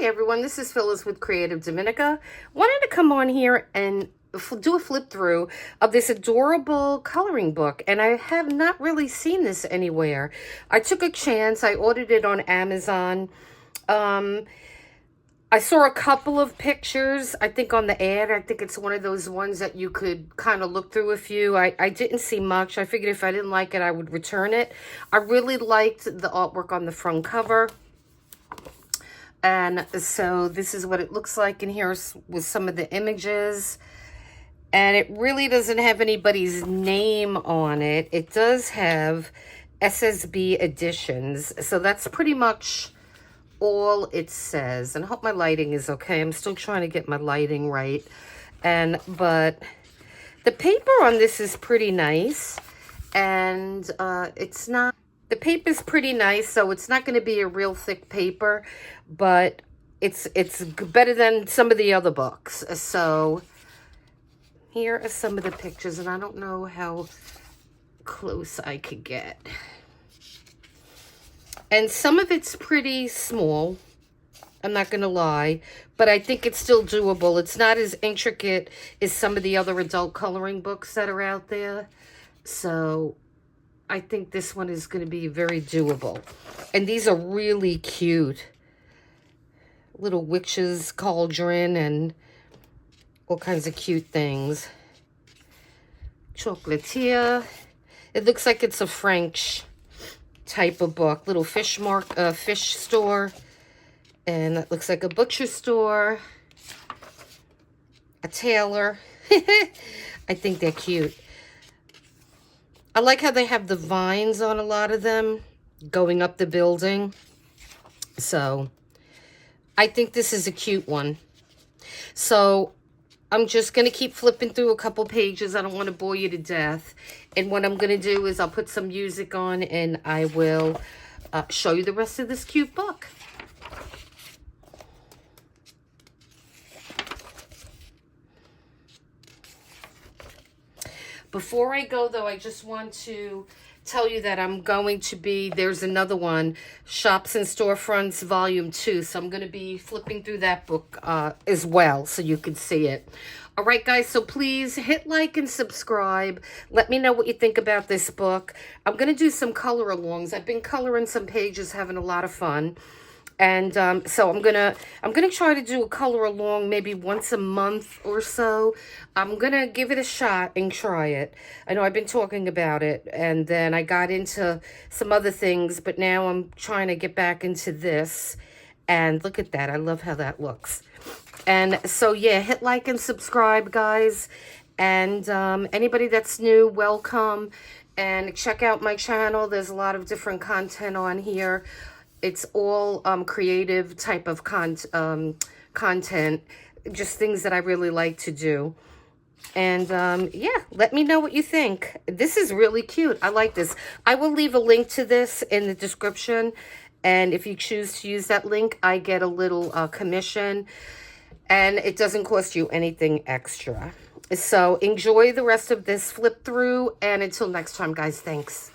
everyone, this is Phyllis with Creative Domenica. Wanted to come on here and do a flip through of this adorable coloring book, and I have not really seen this anywhere. I took a chance. I ordered it on Amazon. I saw a couple of pictures, I think on the ad. I think it's one of those ones that you could kind of look through a few. I didn't see much. I figured if I didn't like it, I would return it. I really liked the artwork on the front cover. And so this is what it looks like in here with some of the images. And it really doesn't have anybody's name on it. It does have SSB editions. So that's pretty much all it says. And I hope my lighting is okay. I'm still trying to get my lighting right. But the paper on this is pretty nice. And the paper's pretty nice, so it's not going to be a real thick paper, but it's better than some of the other books. So here are some of the pictures, and I don't know how close I could get. And some of it's pretty small, I'm not going to lie, but I think it's still doable. It's not as intricate as some of the other adult coloring books that are out there. So I think this one is going to be very doable. And these are really cute. Little witch's cauldron and all kinds of cute things. Chocolatier. It looks like it's a French type of book. Little fish store. And it looks like a butcher store. A tailor. I think they're cute. I like how they have the vines on a lot of them going up the building. So I think this is a cute one. So I'm just going to keep flipping through a couple pages. I don't want to bore you to death. And what I'm going to do is I'll put some music on and I will show you the rest of this cute book. Before I go, though, I just want to tell you that I'm going to be, there's another one, Shops and Storefronts Volume 2. So I'm going to be flipping through that book as well so you can see it. All right, guys, so please hit like and subscribe. Let me know what you think about this book. I'm going to do some color alongs. I've been coloring some pages, having a lot of fun. And so I'm gonna try to do a color along maybe once a month or so. I'm gonna give it a shot and try it. I know I've been talking about it, and then I got into some other things, but now I'm trying to get back into this. And look at that. I love how that looks. And so, yeah, hit like and subscribe, guys. And anybody that's new, welcome. And check out my channel. There's a lot of different content on here. It's all creative type of content, just things that I really like to do. And yeah, let me know what you think. This is really cute. I like this. I will leave a link to this in the description. And if you choose to use that link, I get a little commission. And it doesn't cost you anything extra. So enjoy the rest of this flip through. And until next time, guys, thanks.